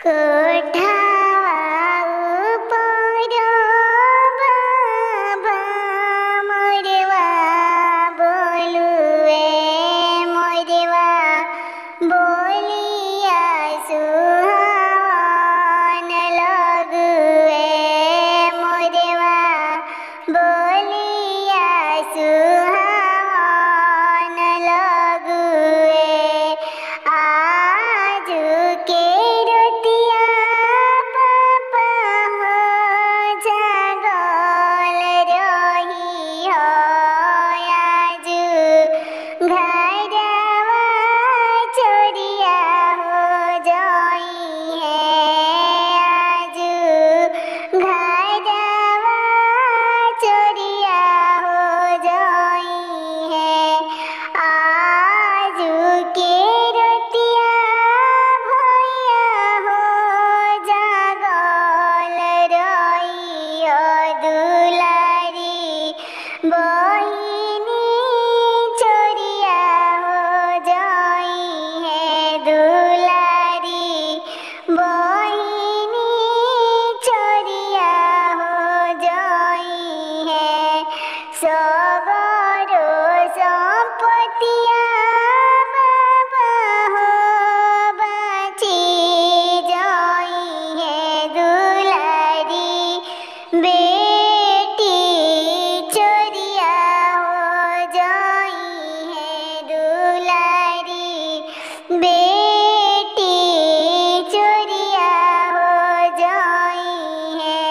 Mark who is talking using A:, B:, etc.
A: कोठावा ऊपर बाबा मोरवा बोलुए मोरवा बोलिया सुहावन लगुए मोरवा बोलिया सुहावन लगुए आज के रतिया पापा हो जागल रही हो आज घरवा चोरिया हो जाई है आज घरवा चोरिया हो जाई है आज के रतिया भैया हो जागल रही हो दुलारी बहिनी चोरिया हो जाई है दुलारी बहिनी चोरिया हो जाई है सगरो संपत्तिया बाबा हो बाची जाई है दुलारी बेटी चोरिया हो जाई है दुलारी बेटी चोरिया हो जाई है